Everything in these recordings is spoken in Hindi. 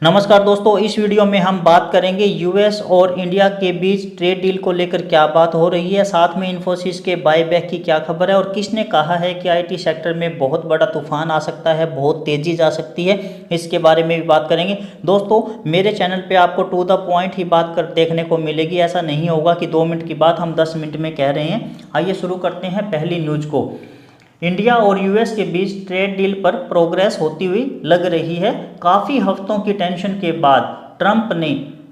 नमस्कार दोस्तों, इस वीडियो में हम बात करेंगे यूएस और इंडिया के बीच ट्रेड डील को लेकर क्या बात हो रही है। साथ में इन्फोसिस के बायबैक की क्या खबर है और किसने कहा है कि आईटी सेक्टर में बहुत बड़ा तूफान आ सकता है, बहुत तेज़ी जा सकती है, इसके बारे में भी बात करेंगे। दोस्तों, मेरे चैनल पे आपको टू द पॉइंट ही बात कर देखने को मिलेगी। ऐसा नहीं होगा कि 2 मिनट की बात हम 10 मिनट में कह रहे हैं। आइए शुरू करते हैं पहली न्यूज़ को। इंडिया और यूएस के बीच ट्रेड डील पर प्रोग्रेस होती हुई लग रही है। काफ़ी हफ्तों की टेंशन के बाद ट्रंप ने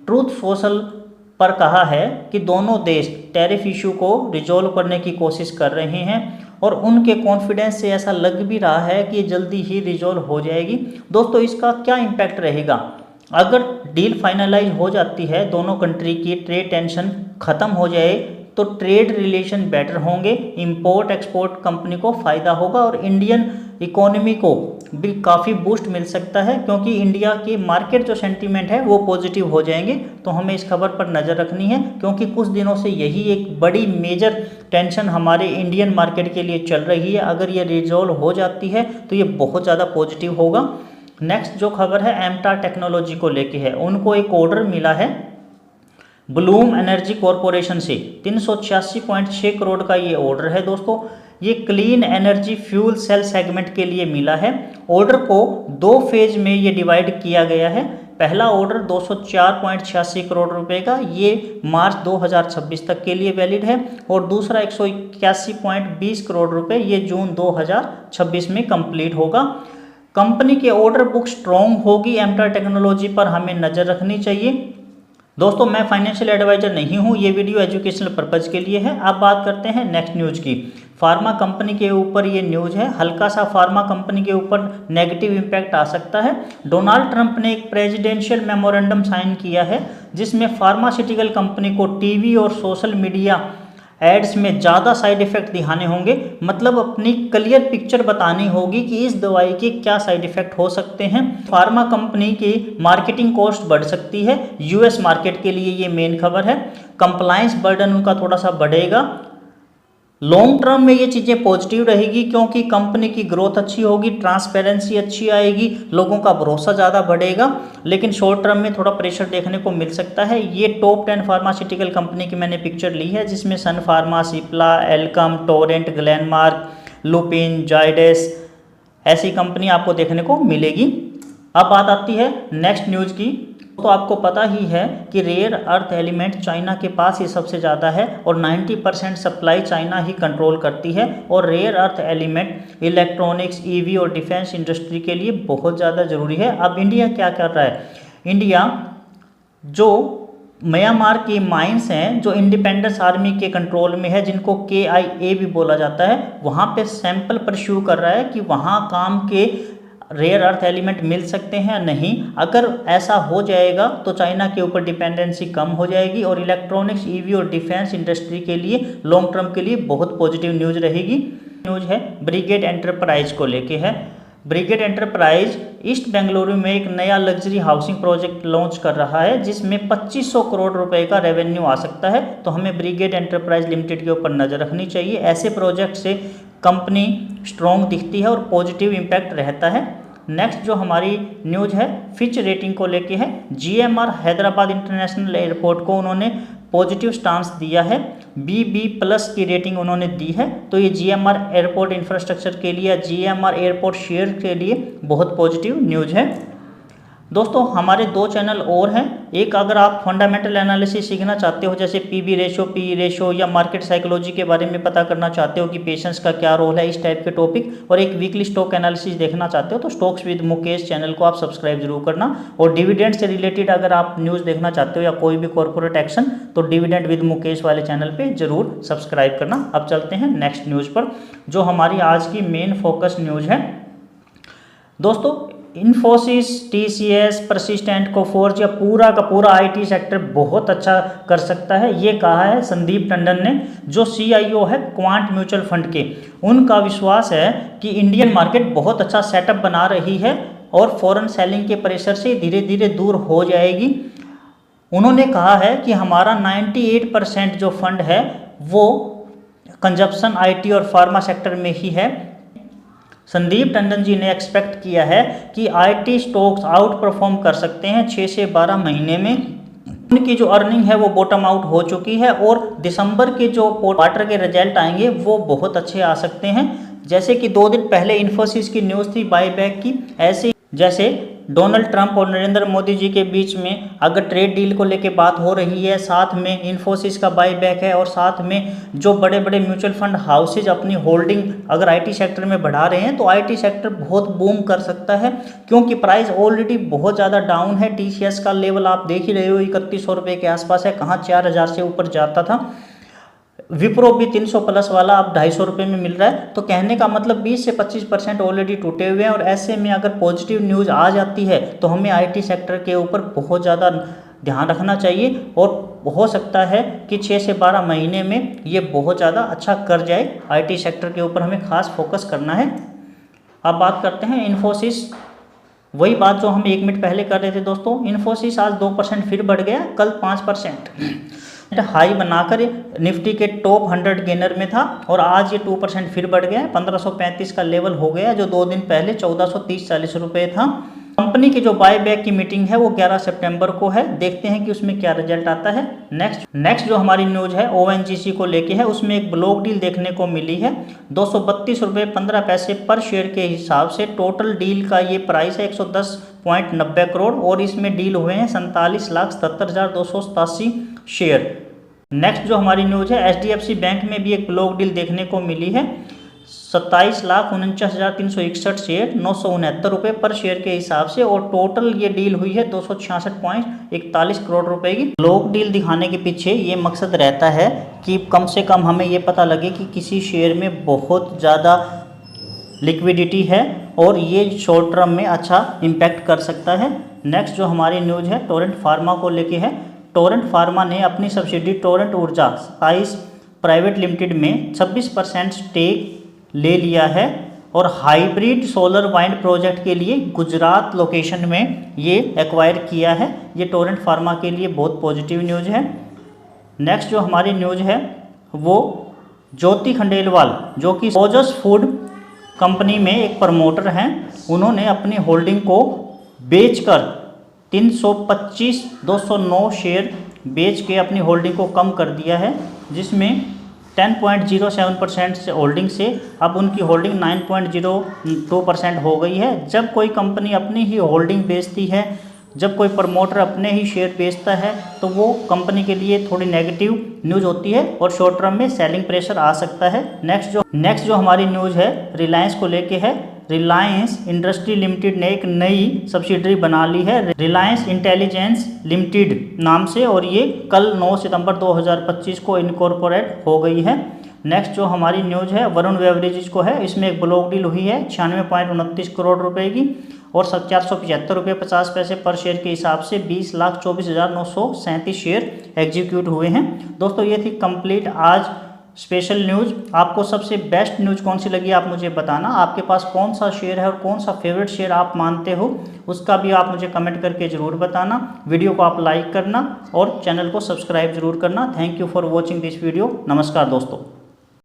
ट्रूथ सोशल पर कहा है कि दोनों देश टैरिफ इशू को रिजॉल्व करने की कोशिश कर रहे हैं और उनके कॉन्फिडेंस से ऐसा लग भी रहा है कि जल्दी ही रिजॉल्व हो जाएगी। दोस्तों, इसका क्या इम्पैक्ट रहेगा? अगर डील फाइनलाइज हो जाती है, दोनों कंट्री की ट्रेड टेंशन ख़त्म हो जाए तो ट्रेड रिलेशन बेटर होंगे, इंपोर्ट एक्सपोर्ट कंपनी को फ़ायदा होगा और इंडियन इकोनॉमी को भी काफ़ी बूस्ट मिल सकता है, क्योंकि इंडिया की मार्केट जो सेंटीमेंट है वो पॉजिटिव हो जाएंगे। तो हमें इस खबर पर नज़र रखनी है, क्योंकि कुछ दिनों से यही एक बड़ी मेजर टेंशन हमारे इंडियन मार्केट के लिए चल रही है। अगर ये रिजॉल्व हो जाती है तो ये बहुत ज़्यादा पॉजिटिव होगा। नेक्स्ट जो खबर है एमटार टेक्नोलॉजी को लेके है। उनको एक ऑर्डर मिला है ब्लूम एनर्जी कॉरपोरेशन से 386.6 करोड़ का ये ऑर्डर है। दोस्तों, ये clean energy fuel cell segment के लिए मिला है। ऑर्डर को 2 फेज में ये डिवाइड किया गया है। पहला ऑर्डर 204.86 करोड़ रुपए का, ये मार्च 2026 तक के लिए वैलिड है और दूसरा 181.20 करोड़ रुपए ये जून 2026 में कंप्लीट होगा। कंपनी के ऑर्डर बुक स्ट्रॉन्ग होगी। एमटार टेक्नोलॉजी पर हमें नज़र रखनी चाहिए। दोस्तों, मैं फाइनेंशियल एडवाइजर नहीं हूँ, ये वीडियो एजुकेशनल पर्पज़ के लिए है। अब बात करते हैं नेक्स्ट न्यूज़ की। फार्मा कंपनी के ऊपर ये न्यूज़ है। हल्का सा फार्मा कंपनी के ऊपर नेगेटिव इम्पैक्ट आ सकता है। डोनाल्ड ट्रंप ने एक प्रेसिडेंशियल मेमोरेंडम साइन किया है जिसमें फार्मास्यूटिकल कंपनी को टीवी और सोशल मीडिया एड्स में ज़्यादा साइड इफ़ेक्ट दिखाने होंगे। मतलब अपनी क्लियर पिक्चर बतानी होगी कि इस दवाई के क्या साइड इफ़ेक्ट हो सकते हैं। फार्मा कंपनी की मार्केटिंग कॉस्ट बढ़ सकती है। यूएस मार्केट के लिए ये मेन खबर है। कंप्लायंस बर्डन उनका थोड़ा सा बढ़ेगा। लॉन्ग टर्म में ये चीज़ें पॉजिटिव रहेगी, क्योंकि कंपनी की ग्रोथ अच्छी होगी, ट्रांसपेरेंसी अच्छी आएगी, लोगों का भरोसा ज़्यादा बढ़ेगा। लेकिन शॉर्ट टर्म में थोड़ा प्रेशर देखने को मिल सकता है। ये टॉप 10 फार्मास्यूटिकल कंपनी की मैंने पिक्चर ली है, जिसमें सन फार्मा, सिप्ला, एल्कम, टोरेंट, ग्लेनमार्क, लुपिन, जायडेस ऐसी कंपनी आपको देखने को मिलेगी। अब बात आती है नेक्स्ट न्यूज़ की। तो आपको पता ही है कि रेयर अर्थ एलिमेंट चाइना के पास ही सबसे ज़्यादा है और 90% सप्लाई चाइना ही कंट्रोल करती है। और rare earth element electronics, EV और डिफेंस इंडस्ट्री के लिए बहुत ज़्यादा ज़रूरी है। अब इंडिया क्या कर रहा है? इंडिया जो म्यांमार की माइंस हैं जो इंडिपेंडेंस आर्मी के कंट्रोल में है, जिनको KIA भी बोला जाता है, वहाँ पे सैंपल परस्यू कर रहा है कि वहाँ काम के रेयर अर्थ एलिमेंट मिल सकते हैं या नहीं। अगर ऐसा हो जाएगा तो चाइना के ऊपर डिपेंडेंसी कम हो जाएगी और इलेक्ट्रॉनिक्स, ईवी और डिफेंस इंडस्ट्री के लिए लॉन्ग टर्म के लिए बहुत पॉजिटिव न्यूज़ रहेगी। न्यूज़ है ब्रिगेड एंटरप्राइज को लेके है। ब्रिगेड एंटरप्राइज ईस्ट बेंगलुरु में एक नया लग्जरी हाउसिंग प्रोजेक्ट लॉन्च कर रहा है, जिसमें 2500 करोड़ रुपए का रेवेन्यू आ सकता है। तो हमें ब्रिगेड एंटरप्राइज लिमिटेड के ऊपर नज़र रखनी चाहिए। ऐसे प्रोजेक्ट से कंपनी स्ट्रॉन्ग दिखती है और पॉजिटिव इम्पैक्ट रहता है। नेक्स्ट जो हमारी न्यूज़ है फिच रेटिंग को लेके है। GMR हैदराबाद इंटरनेशनल एयरपोर्ट को उन्होंने पॉजिटिव स्टांस दिया है, BB+ की रेटिंग उन्होंने दी है। तो ये GMR एयरपोर्ट इंफ्रास्ट्रक्चर के लिए, GMR एयरपोर्ट शेयर के लिए बहुत पॉजिटिव न्यूज़ है। दोस्तों, हमारे 2 चैनल और हैं। एक, अगर आप फंडामेंटल एनालिसिस सीखना चाहते हो, जैसे PB रेशो, PE रेशो या मार्केट साइकोलॉजी के बारे में पता करना चाहते हो कि पेशेंस का क्या रोल है, इस टाइप के टॉपिक, और एक वीकली स्टॉक एनालिसिस देखना चाहते हो, तो स्टॉक्स विद मुकेश चैनल को आप सब्सक्राइब जरूर करना। और डिविडेंड से रिलेटेड अगर आप न्यूज़ देखना चाहते हो या कोई भी कॉर्पोरेट एक्शन, तो डिविडेंड विद मुकेश वाले चैनल पर जरूर सब्सक्राइब करना। अब चलते हैं नेक्स्ट न्यूज़ पर, जो हमारी आज की मेन फोकस न्यूज़ है। दोस्तों, इन्फोसिस, TCS, परसिस्टेंट, कोफोर्ज या पूरा का पूरा IT सेक्टर बहुत अच्छा कर सकता है, ये कहा है संदीप टंडन ने, जो CIO है क्वांट म्यूचुअल फंड के। उनका विश्वास है कि इंडियन मार्केट बहुत अच्छा सेटअप बना रही है और फॉरेन सेलिंग के प्रेशर से धीरे धीरे दूर हो जाएगी। उन्होंने कहा है कि हमारा 98% जो फंड है वो कंजप्शन, IT और फार्मा सेक्टर में ही है। संदीप टंडन जी ने एक्सपेक्ट किया है कि आईटी स्टॉक्स आउट परफॉर्म कर सकते हैं 6 से 12 महीने में। उनकी जो अर्निंग है वो बॉटम आउट हो चुकी है और दिसंबर के जो क्वार्टर के रिजल्ट आएंगे वो बहुत अच्छे आ सकते हैं। जैसे कि 2 दिन पहले इन्फोसिस की न्यूज़ थी बाईबैक की, ऐसे जैसे डोनाल्ड ट्रंप और नरेंद्र मोदी जी के बीच में अगर ट्रेड डील को लेकर बात हो रही है, साथ में इन्फोसिस का बाईबैक है और साथ में जो बड़े बड़े म्यूचुअल फंड हाउसेज अपनी होल्डिंग अगर आईटी सेक्टर में बढ़ा रहे हैं तो आईटी सेक्टर बहुत बूम कर सकता है, क्योंकि प्राइस ऑलरेडी बहुत ज़्यादा डाउन है। टीसीएस का लेवल आप देख ही रहे हो 3100 रुपये के आसपास है, कहाँ 4000 से ऊपर जाता था। विप्रो भी 300 प्लस वाला अब 250 रुपये में मिल रहा है। तो कहने का मतलब 20 से 25% ऑलरेडी टूटे हुए हैं और ऐसे में अगर पॉजिटिव न्यूज़ आ जाती है तो हमें आईटी सेक्टर के ऊपर बहुत ज़्यादा ध्यान रखना चाहिए और हो सकता है कि 6 से 12 महीने में ये बहुत ज़्यादा अच्छा कर जाए। आईटी सेक्टर के ऊपर हमें खास फोकस करना है। अब बात करते हैं इन्फोसिस, वही बात जो हम 1 मिनट पहले कर रहे थे दोस्तों। इन्फोसिस आज 2% फिर बढ़ गया, कल 5% हाई बनाकर निफ्टी के टॉप 100 गेनर में था और आज ये 2% फिर बढ़ गया है, 1535 का लेवल हो गया, जो 2 दिन पहले 1430-40 रुपये था। कंपनी की जो बायबैक की मीटिंग है वो 11 सितंबर को है, देखते हैं कि उसमें क्या रिजल्ट आता है। नेक्स्ट जो हमारी न्यूज़ है ओएनजीसी को लेके है, उसमें एक ब्लॉक डील देखने को मिली है 232 रुपये 15 पैसे पर शेयर के हिसाब से। टोटल डील का ये प्राइस है 110.90 करोड़ और इसमें डील हुए हैं 47,77,287 शेयर। नेक्स्ट जो हमारी न्यूज़ है एचडीएफसी बैंक में भी एक ब्लॉक डील देखने को मिली है 27,49,361 शेयर 969 रुपये पर शेयर के हिसाब से और टोटल ये डील हुई है 266.41 करोड़ रुपए की। ब्लॉक डील दिखाने के पीछे ये मकसद रहता है कि कम से कम हमें ये पता लगे कि किसी शेयर में बहुत ज़्यादा लिक्विडिटी है और ये शॉर्ट टर्म में अच्छा इम्पैक्ट कर सकता है। नेक्स्ट जो हमारी न्यूज़ है टोरेंट फार्मा को लेके है। टोरेंट फार्मा ने अपनी सब्सिडी टोरेंट ऊर्जा स्पाइस प्राइवेट लिमिटेड में 26% स्टेक ले लिया है और हाइब्रिड सोलर वाइंड प्रोजेक्ट के लिए गुजरात लोकेशन में ये एक्वायर किया है। ये टोरेंट फार्मा के लिए बहुत पॉजिटिव न्यूज़ है। नेक्स्ट जो हमारी न्यूज़ है वो ज्योति खंडेलवाल जो कि ओजस फूड कंपनी में एक प्रमोटर हैं, उन्होंने अपनी होल्डिंग को बेचकर 325,209 शेयर बेच के अपनी होल्डिंग को कम कर दिया है, जिसमें 10.07% से होल्डिंग से अब उनकी होल्डिंग 9.02% हो गई है। जब कोई कंपनी अपनी ही होल्डिंग बेचती है, जब कोई प्रमोटर अपने ही शेयर बेचता है तो वो कंपनी के लिए थोड़ी नेगेटिव न्यूज़ होती है और शॉर्ट टर्म में सेलिंग प्रेशर आ सकता है। नेक्स्ट जो हमारी न्यूज़ है रिलायंस को लेके है। रिलायंस इंडस्ट्री लिमिटेड ने एक नई सब्सिडरी बना ली है रिलायंस इंटेलिजेंस लिमिटेड नाम से और ये कल 9 सितंबर 2025 को इनकॉर्पोरेट हो गई है। नेक्स्ट जो हमारी न्यूज़ है वरुण बेवरेजेस को है, इसमें एक ब्लॉक डील हुई है 96.29 करोड़ रुपए की और 475 रुपये 50 पैसे पर शेयर के हिसाब से 20,24,937 शेयर एग्जीक्यूट हुए हैं। दोस्तों ये थी कंप्लीट आज स्पेशल न्यूज़। आपको सबसे बेस्ट न्यूज़ कौन सी लगी आप मुझे बताना। आपके पास कौन सा शेयर है और कौन सा फेवरेट शेयर आप मानते हो उसका भी आप मुझे कमेंट करके ज़रूर बताना। वीडियो को आप लाइक करना और चैनल को सब्सक्राइब जरूर करना। Thank you for watching this video. नमस्कार दोस्तों।